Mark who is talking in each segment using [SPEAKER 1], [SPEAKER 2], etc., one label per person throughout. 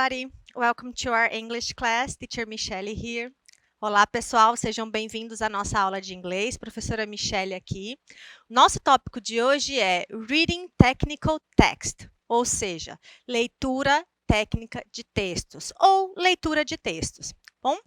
[SPEAKER 1] everybody. Welcome to our English class. Teacher Michelle here. Olá, pessoal. Sejam bem-vindos à nossa aula de inglês. Professora Michelle aqui. Nosso tópico de hoje é Reading Technical Text, ou seja, leitura técnica de textos ou leitura de textos. Bom?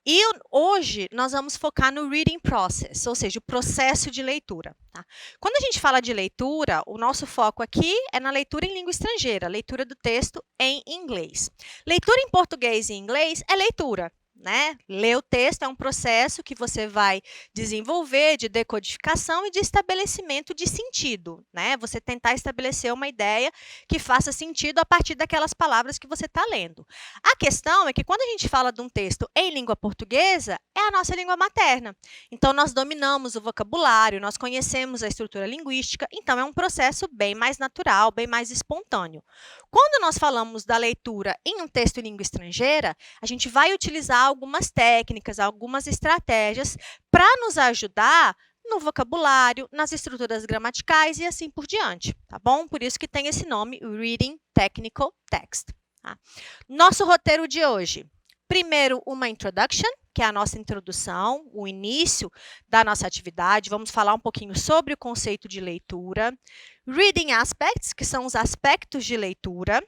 [SPEAKER 1] E hoje nós vamos focar no reading process, ou seja, o processo de leitura. Tá? Quando a gente fala de leitura, o nosso foco aqui é na leitura em língua estrangeira, leitura do texto em inglês. Leitura em português e inglês é leitura. Né? Ler o texto é um processo que você vai desenvolver de decodificação e de estabelecimento de sentido. Né? Você tentar estabelecer uma ideia que faça sentido a partir daquelas palavras que você está lendo. A questão é que quando a gente fala de um texto em língua portuguesa, é a nossa língua materna. Então, nós dominamos o vocabulário, nós conhecemos a estrutura linguística, então é um processo bem mais natural, bem mais espontâneo. Quando nós falamos da leitura em um texto em língua estrangeira, a gente vai utilizar algumas técnicas, algumas estratégias para nos ajudar no vocabulário, nas estruturas gramaticais e assim por diante, tá bom? Por isso que tem esse nome, Reading Technical Text. Tá? Nosso roteiro de hoje. Primeiro, uma introduction, que é a nossa introdução, o início da nossa atividade. Vamos falar um pouquinho sobre o conceito de leitura. Reading aspects, que são os aspectos de leitura.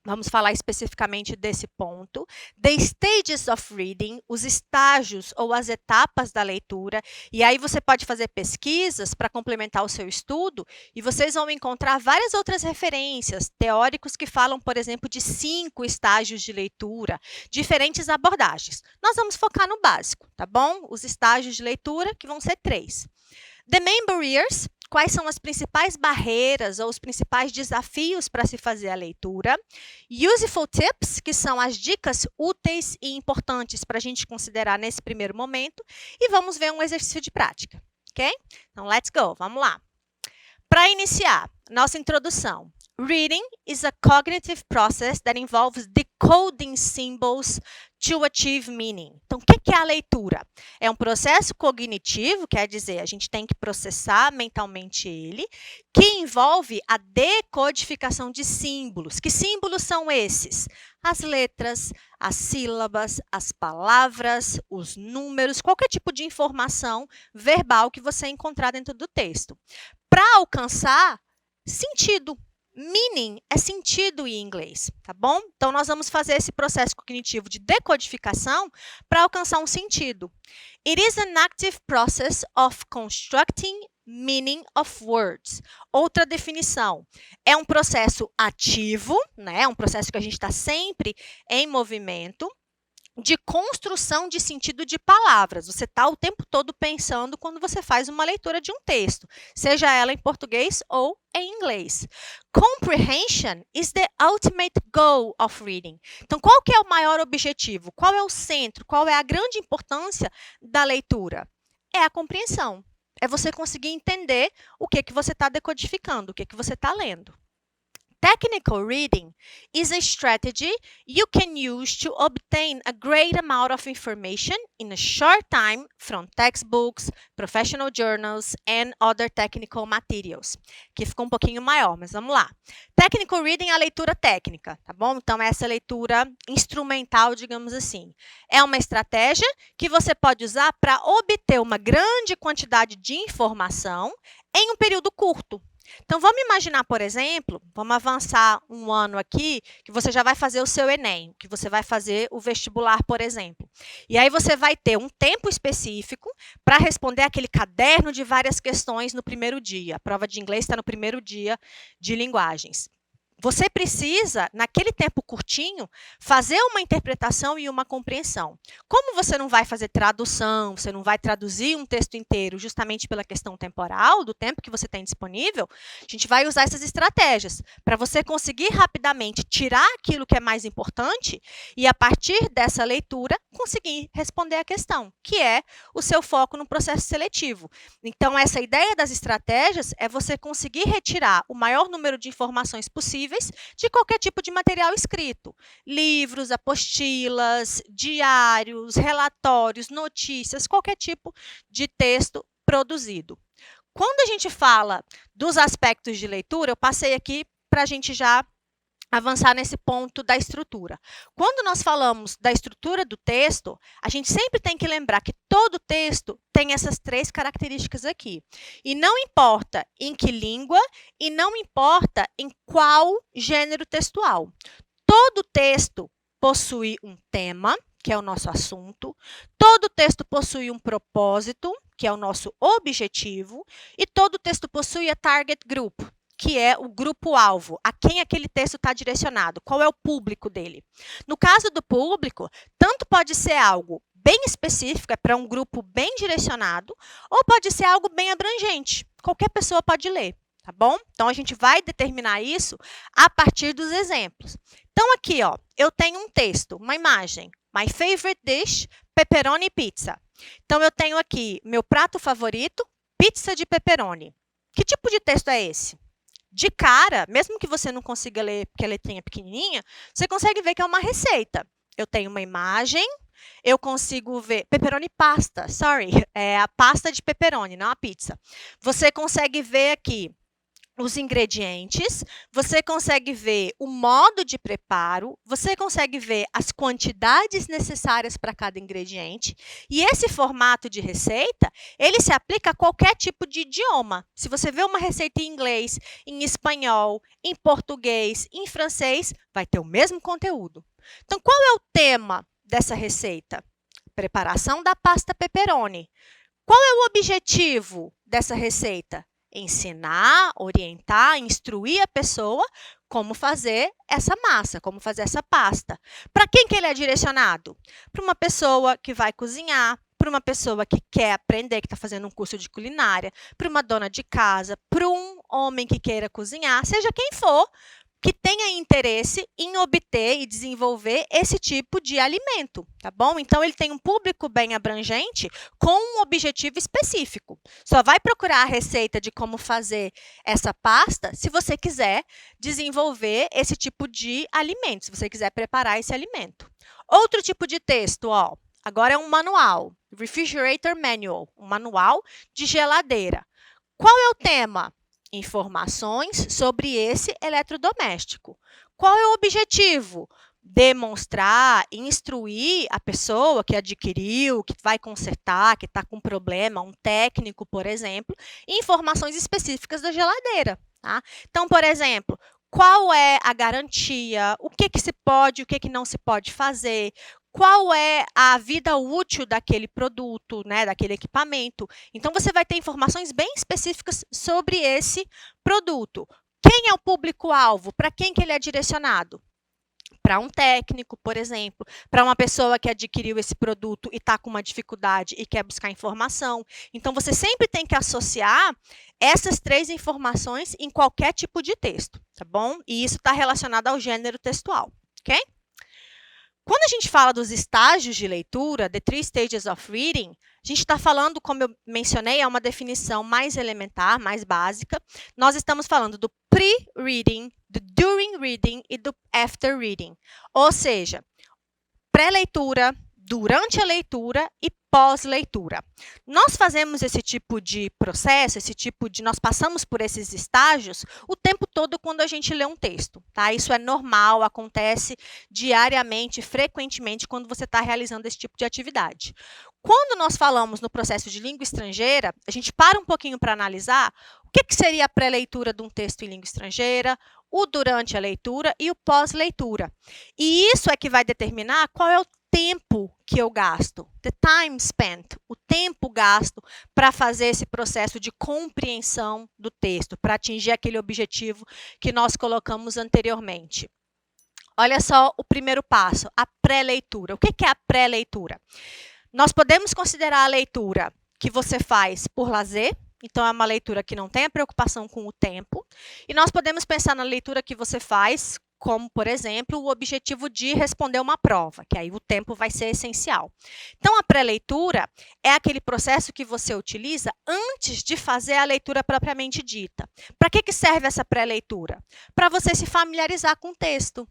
[SPEAKER 1] Vamos falar especificamente desse ponto. The stages of reading, os estágios ou as etapas da leitura. E aí você pode fazer pesquisas para complementar o seu estudo e vocês vão encontrar várias outras referências, teóricos que falam, por exemplo, de 5 estágios de leitura, diferentes abordagens. Nós vamos focar no básico, tá bom? Os estágios de leitura, que vão ser 3. The main barriers, quais são as principais barreiras ou os principais desafios para se fazer a leitura. Useful tips, que são as dicas úteis e importantes para a gente considerar nesse primeiro momento. E vamos ver um exercício de prática, ok? Então, let's go, vamos lá. Para iniciar, nossa introdução. Reading is a cognitive process that involves decoding symbols to achieve meaning. Então, o que é a leitura? É um processo cognitivo, quer dizer, a gente tem que processar mentalmente ele, que envolve a decodificação de símbolos. Que símbolos são esses? As letras, as sílabas, as palavras, os números, qualquer tipo de informação verbal que você encontrar dentro do texto. Para alcançar sentido. Meaning é sentido em inglês, tá bom? Então, nós vamos fazer esse processo cognitivo de decodificação para alcançar um sentido. It is an active process of constructing meaning of words. Outra definição, é um processo ativo, né? É um processo que a gente está sempre em movimento, de construção de sentido de palavras. Você está o tempo todo pensando quando você faz uma leitura de um texto, seja ela em português ou em inglês. Comprehension is the ultimate goal of reading. Então, qual que é o maior objetivo? Qual é o centro? Qual é a grande importância da leitura? É a compreensão. É você conseguir entender o que você está decodificando, o que você está lendo. Technical reading is a strategy you can use to obtain a great amount of information in a short time from textbooks, professional journals, and other technical materials. Aqui ficou um pouquinho maior, mas vamos lá. Technical reading é a leitura técnica, tá bom? Então, essa leitura instrumental, digamos assim. É uma estratégia que você pode usar para obter uma grande quantidade de informação em um período curto. Então, vamos imaginar, por exemplo, vamos avançar um ano aqui, que você já vai fazer o seu Enem, que você vai fazer o vestibular, por exemplo. E aí você vai ter um tempo específico para responder aquele caderno de várias questões no primeiro dia. A prova de inglês está no primeiro dia de linguagens. Você precisa, naquele tempo curtinho, fazer uma interpretação e uma compreensão. Como você não vai fazer tradução, você não vai traduzir um texto inteiro justamente pela questão temporal, do tempo que você tem disponível, a gente vai usar essas estratégias para você conseguir rapidamente tirar aquilo que é mais importante e, a partir dessa leitura, conseguir responder a questão, que é o seu foco no processo seletivo. Então, essa ideia das estratégias é você conseguir retirar o maior número de informações possíveis de qualquer tipo de material escrito. Livros, apostilas, diários, relatórios, notícias, qualquer tipo de texto produzido. Quando a gente fala dos aspectos de leitura, eu passei aqui para a gente já avançar nesse ponto da estrutura. Quando nós falamos da estrutura do texto, a gente sempre tem que lembrar que todo texto tem essas 3 características aqui. E não importa em que língua e não importa em qual gênero textual. Todo texto possui um tema, que é o nosso assunto. Todo texto possui um propósito, que é o nosso objetivo. E todo texto possui a target group, que é o grupo-alvo, a quem aquele texto está direcionado, qual é o público dele. No caso do público, tanto pode ser algo bem específico, é para um grupo bem direcionado, ou pode ser algo bem abrangente, qualquer pessoa pode ler, tá bom? Então, a gente vai determinar isso a partir dos exemplos. Então, aqui, ó, eu tenho um texto, uma imagem, my favorite dish, pepperoni pizza. Então, eu tenho aqui meu prato favorito, pizza de pepperoni. Que tipo de texto é esse? De cara, mesmo que você não consiga ler porque a letrinha é pequenininha, você consegue ver que é uma receita. Eu tenho uma imagem, eu consigo ver... Pepperoni pasta, sorry. É a pasta de pepperoni, não a pizza. Você consegue ver aqui os ingredientes, você consegue ver o modo de preparo, você consegue ver as quantidades necessárias para cada ingrediente, e esse formato de receita, ele se aplica a qualquer tipo de idioma. Se você vê uma receita em inglês, em espanhol, em português, em francês, vai ter o mesmo conteúdo. Então, qual é o tema dessa receita? Preparação da pasta pepperoni. Qual é o objetivo dessa receita? Ensinar, orientar, instruir a pessoa como fazer essa massa, como fazer essa pasta. Para quem que ele é direcionado? Para uma pessoa que vai cozinhar, para uma pessoa que quer aprender, que está fazendo um curso de culinária, para uma dona de casa, para um homem que queira cozinhar, seja quem for, que tenha interesse em obter e desenvolver esse tipo de alimento, tá bom? Então, ele tem um público bem abrangente com um objetivo específico. Só vai procurar a receita de como fazer essa pasta se você quiser desenvolver esse tipo de alimento, se você quiser preparar esse alimento. Outro tipo de texto, ó, agora é um manual, Refrigerator Manual, um manual de geladeira. Qual é o tema? Informações sobre esse eletrodoméstico. Qual é o objetivo? Demonstrar, instruir a pessoa que adquiriu, que vai consertar, que está com problema, um técnico, por exemplo, informações específicas da geladeira. Tá? Então, por exemplo, qual é a garantia, o que se pode, o que não se pode fazer, qual é a vida útil daquele produto, né, daquele equipamento. Então, você vai ter informações bem específicas sobre esse produto. Quem é o público-alvo? Para quem que ele é direcionado? Para um técnico, por exemplo, para uma pessoa que adquiriu esse produto e está com uma dificuldade e quer buscar informação. Então, você sempre tem que associar essas 3 informações em qualquer tipo de texto, tá bom? E isso está relacionado ao gênero textual, ok? Quando a gente fala dos estágios de leitura, the 3 stages of reading, a gente está falando, como eu mencionei, é uma definição mais elementar, mais básica. Nós estamos falando do pre-reading, do during reading e do after reading. Ou seja, pré-leitura, durante a leitura e pós-leitura. Nós fazemos esse tipo de processo, nós passamos por esses estágios o tempo todo quando a gente lê um texto, tá? Isso é normal, acontece diariamente, frequentemente, quando você está realizando esse tipo de atividade. Quando nós falamos no processo de língua estrangeira, a gente para um pouquinho para analisar o que seria a pré-leitura de um texto em língua estrangeira, o durante a leitura e o pós-leitura. E isso é que vai determinar qual é o tempo que eu gasto, the time spent, o tempo gasto para fazer esse processo de compreensão do texto, para atingir aquele objetivo que nós colocamos anteriormente. Olha só o primeiro passo, a pré-leitura. O que é a pré-leitura? Nós podemos considerar a leitura que você faz por lazer, então é uma leitura que não tem a preocupação com o tempo, e nós podemos pensar na leitura que você faz como, por exemplo, o objetivo de responder uma prova, que aí o tempo vai ser essencial. Então, a pré-leitura é aquele processo que você utiliza antes de fazer a leitura propriamente dita. Para que serve essa pré-leitura? Para você se familiarizar com o texto.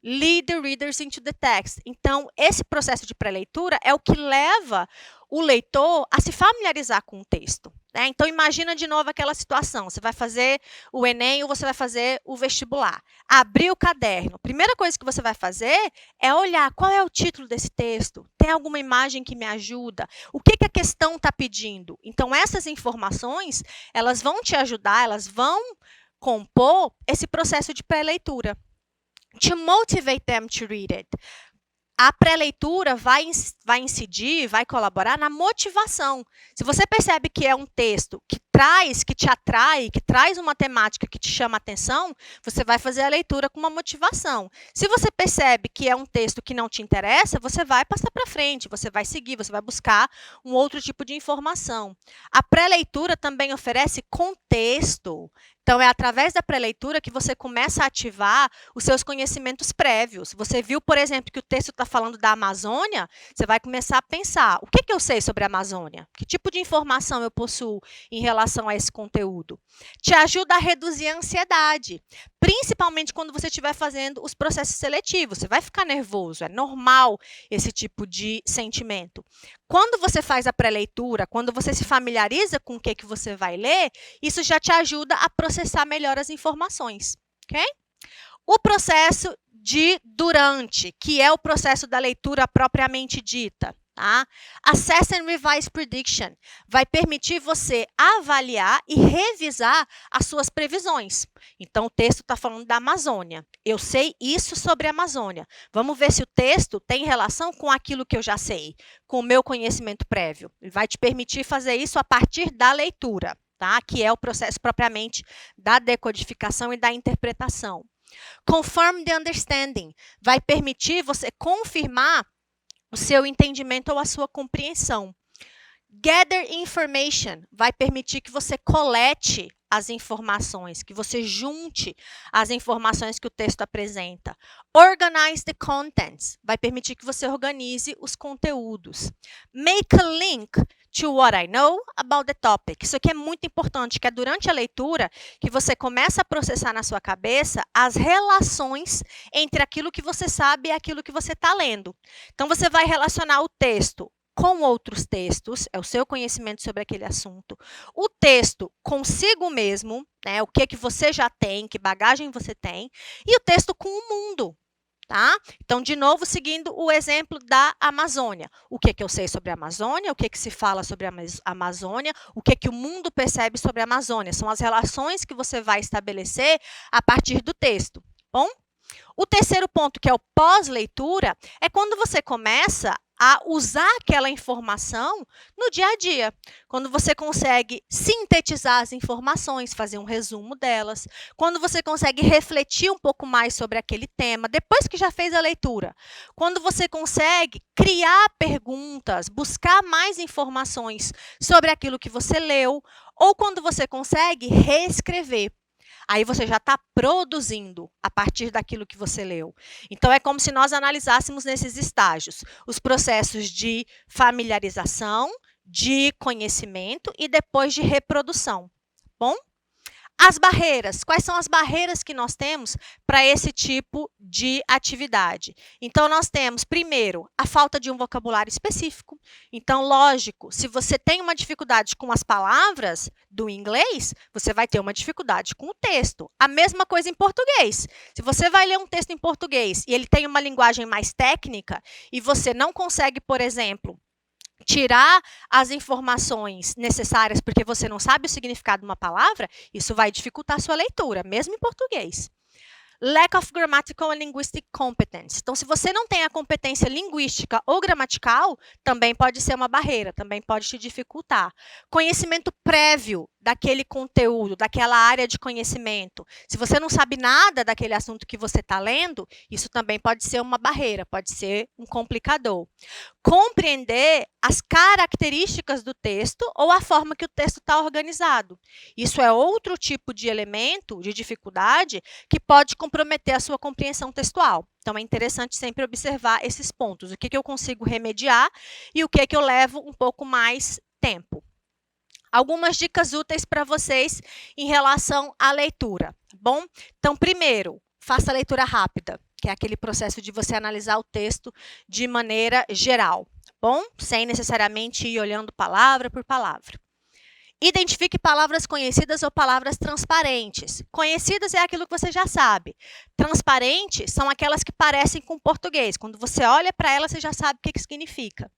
[SPEAKER 1] Lead the readers into the text. Então, esse processo de pré-leitura é o que leva o leitor a se familiarizar com o texto. né? Então, imagina de novo aquela situação. Você vai fazer o Enem ou você vai fazer o vestibular. Abrir o caderno. A primeira coisa que você vai fazer é olhar qual é o título desse texto. Tem alguma imagem que me ajuda? O que a questão está pedindo? Então, essas informações, elas vão te ajudar, elas vão compor esse processo de pré-leitura. To motivate them to read it. A pré-leitura vai incidir, vai colaborar na motivação. Se você percebe que é um texto que te atrai, que traz uma temática que te chama a atenção, você vai fazer a leitura com uma motivação. Se você percebe que é um texto que não te interessa, você vai passar para frente, você vai seguir, você vai buscar um outro tipo de informação. A pré-leitura também oferece contexto. Então, é através da pré-leitura que você começa a ativar os seus conhecimentos prévios. Você viu, por exemplo, que o texto está falando da Amazônia, você vai começar a pensar, o que eu sei sobre a Amazônia? Que tipo de informação eu possuo em relação a esse conteúdo? Te ajuda a reduzir a ansiedade, principalmente quando você estiver fazendo os processos seletivos. Você vai ficar nervoso, é normal esse tipo de sentimento. Quando você faz a pré-leitura, quando você se familiariza com o que você vai ler, isso já te ajuda a processar melhor as informações, ok? O processo de durante, que é o processo da leitura propriamente dita. Tá? Assess and Revise Prediction vai permitir você avaliar e revisar as suas previsões. Então, o texto está falando da Amazônia. Eu sei isso sobre a Amazônia. Vamos ver se o texto tem relação com aquilo que eu já sei, com o meu conhecimento prévio. Ele vai te permitir fazer isso a partir da leitura, tá? Que é o processo propriamente da decodificação e da interpretação. Confirm the understanding vai permitir você confirmar o seu entendimento ou a sua compreensão. Gather information vai permitir que você colete as informações, que você junte as informações que o texto apresenta. Organize the contents vai permitir que você organize os conteúdos. Make a link to what I know about the topic. Isso aqui é muito importante, que é durante a leitura que você começa a processar na sua cabeça as relações entre aquilo que você sabe e aquilo que você está lendo. Então, você vai relacionar o texto com outros textos, é o seu conhecimento sobre aquele assunto. O texto consigo mesmo, né, o que você já tem, que bagagem você tem, e o texto com o mundo. Tá? Então, de novo, seguindo o exemplo da Amazônia. O que eu sei sobre a Amazônia, o que se fala sobre a Amazônia, o que o mundo percebe sobre a Amazônia. São as relações que você vai estabelecer a partir do texto. Bom? O terceiro ponto, que é o pós-leitura, é quando você começa a usar aquela informação no dia a dia. Quando você consegue sintetizar as informações, fazer um resumo delas. Quando você consegue refletir um pouco mais sobre aquele tema, depois que já fez a leitura. Quando você consegue criar perguntas, buscar mais informações sobre aquilo que você leu. Ou quando você consegue reescrever. Aí você já está produzindo a partir daquilo que você leu. Então, é como se nós analisássemos nesses estágios os processos de familiarização, de conhecimento e depois de reprodução. Bom? As barreiras. Quais são as barreiras que nós temos para esse tipo de atividade? Então, nós temos, primeiro, a falta de um vocabulário específico. Então, lógico, se você tem uma dificuldade com as palavras do inglês, você vai ter uma dificuldade com o texto. A mesma coisa em português. Se você vai ler um texto em português e ele tem uma linguagem mais técnica e você não consegue, por exemplo, tirar as informações necessárias porque você não sabe o significado de uma palavra, isso vai dificultar a sua leitura, mesmo em português. Lack of grammatical and linguistic competence. Então, se você não tem a competência linguística ou gramatical, também pode ser uma barreira, também pode te dificultar. Conhecimento prévio daquele conteúdo, daquela área de conhecimento. Se você não sabe nada daquele assunto que você está lendo, isso também pode ser uma barreira, pode ser um complicador. Compreender as características do texto ou a forma que o texto está organizado. Isso é outro tipo de elemento, de dificuldade, que pode comprometer a sua compreensão textual. Então, é interessante sempre observar esses pontos. O que eu consigo remediar e o que eu levo um pouco mais tempo. Algumas dicas úteis para vocês em relação à leitura, tá bom? Então, primeiro, faça a leitura rápida, que é aquele processo de você analisar o texto de maneira geral, tá bom? Sem necessariamente ir olhando palavra por palavra. Identifique palavras conhecidas ou palavras transparentes. Conhecidas é aquilo que você já sabe. Transparentes são aquelas que parecem com português. Quando você olha para elas, você já sabe o que significa.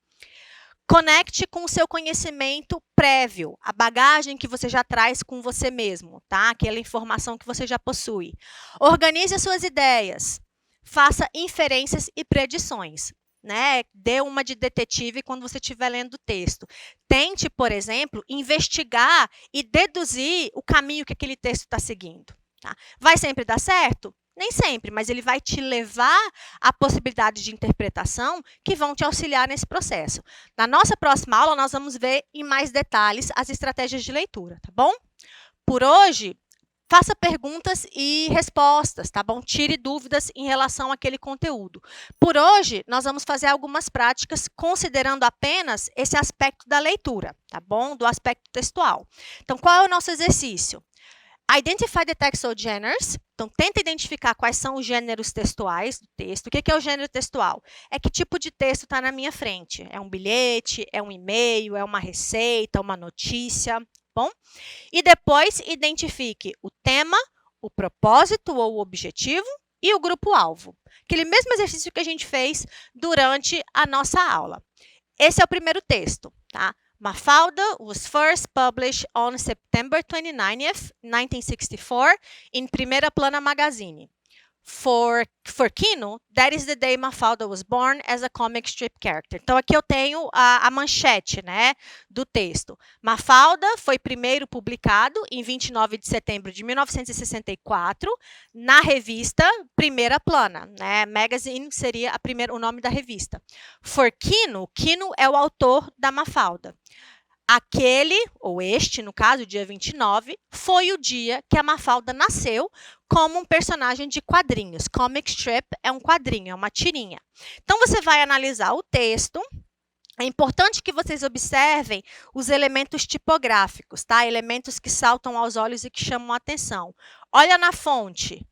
[SPEAKER 1] Conecte com o seu conhecimento prévio, a bagagem que você já traz com você mesmo, tá? Aquela informação que você já possui. Organize as suas ideias. Faça inferências e predições, né? Dê uma de detetive quando você estiver lendo o texto. Tente, por exemplo, investigar e deduzir o caminho que aquele texto está seguindo. Tá? Vai sempre dar certo? Nem sempre, mas ele vai te levar a possibilidades de interpretação que vão te auxiliar nesse processo. Na nossa próxima aula, nós vamos ver em mais detalhes as estratégias de leitura, tá bom? Por hoje, faça perguntas e respostas, tá bom? Tire dúvidas em relação àquele conteúdo. Por hoje, nós vamos fazer algumas práticas considerando apenas esse aspecto da leitura, tá bom? Do aspecto textual. Então, qual é o nosso exercício? Identify the textual genres. Então, tenta identificar quais são os gêneros textuais do texto. O que é o gênero textual? É que tipo de texto está na minha frente. É um bilhete, é um e-mail, é uma receita, uma notícia, bom? E depois, identifique o tema, o propósito ou o objetivo e o grupo-alvo. Aquele mesmo exercício que a gente fez durante a nossa aula. Esse é o primeiro texto, tá? Mafalda was first published on September 29th, 1964, in Primeira Plana Magazine. For Kino, that is the day Mafalda was born as a comic strip character. Então, aqui eu tenho a manchete, né, do texto. Mafalda foi primeiro publicado em 29 de setembro de 1964 na revista Primeira Plana, né? Magazine seria o nome da revista. For Kino, Kino é o autor da Mafalda. Aquele, ou este, no caso, dia 29, foi o dia que a Mafalda nasceu como um personagem de quadrinhos. Comic strip é um quadrinho, é uma tirinha. Então, você vai analisar o texto. É importante que vocês observem os elementos tipográficos, tá? Elementos que saltam aos olhos e que chamam a atenção. Olha na fonte.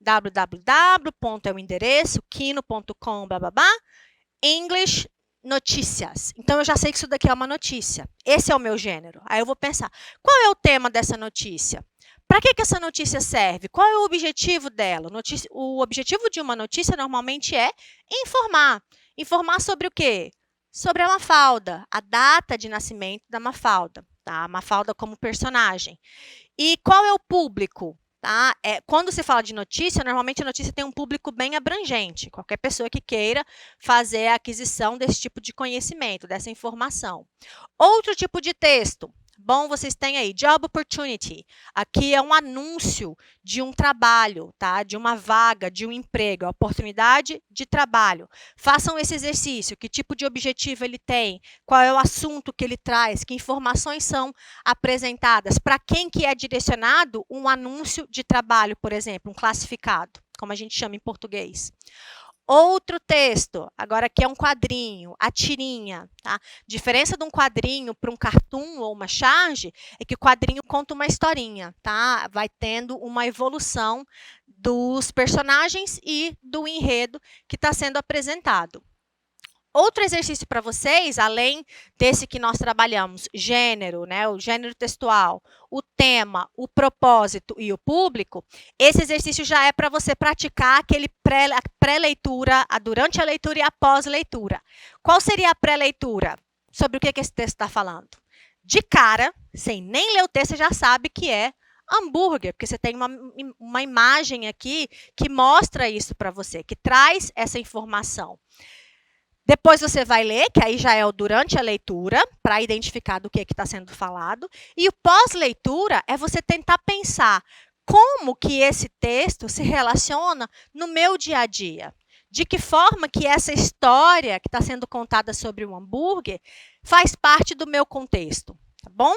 [SPEAKER 1] www. é o endereço, kino.com, English notícias. Então, eu já sei que isso daqui é uma notícia. Esse é o meu gênero. Aí eu vou pensar, qual é o tema dessa notícia? Para que essa notícia serve? Qual é o objetivo dela? O objetivo de uma notícia normalmente é informar. Informar sobre o quê? Sobre a Mafalda, a data de nascimento da Mafalda, tá? A Mafalda como personagem. E qual é o público? Tá? Quando se fala de notícia, normalmente a notícia tem um público bem abrangente. Qualquer pessoa que queira fazer a aquisição desse tipo de conhecimento, dessa informação. Outro tipo de texto. Bom, vocês têm aí, job opportunity. Aqui é um anúncio de um trabalho, tá? De uma vaga, de um emprego, a oportunidade de trabalho. Façam esse exercício, que tipo de objetivo ele tem, qual é o assunto que ele traz, que informações são apresentadas, para quem que é direcionado um anúncio de trabalho, por exemplo, um classificado, como a gente chama em português. Outro texto, agora aqui é um quadrinho, a tirinha, tá? Diferença de um quadrinho para um cartoon ou uma charge é que o quadrinho conta uma historinha, tá? Vai tendo uma evolução dos personagens e do enredo que está sendo apresentado. Outro exercício para vocês, além desse que nós trabalhamos, gênero, né, o gênero textual, o tema, o propósito e o público, esse exercício já é para você praticar aquele pré-leitura, durante a leitura e após a leitura. Qual seria a pré-leitura? Sobre o que esse texto está falando? De cara, sem nem ler o texto, você já sabe que é hambúrguer, porque você tem uma imagem aqui que mostra isso para você, que traz essa informação. Depois você vai ler, que aí já é o durante a leitura, para identificar do que está sendo falado. E o pós-leitura é você tentar pensar como que esse texto se relaciona no meu dia a dia. De que forma que essa história que está sendo contada sobre o hambúrguer faz parte do meu contexto, tá bom?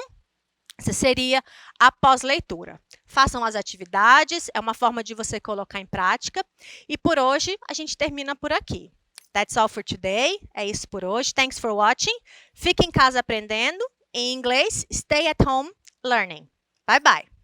[SPEAKER 1] Essa seria a pós-leitura. Façam as atividades, é uma forma de você colocar em prática. E por hoje, a gente termina por aqui. That's all for today. É isso por hoje. Thanks for watching. Fique em casa aprendendo em inglês. Stay at home learning. Bye bye.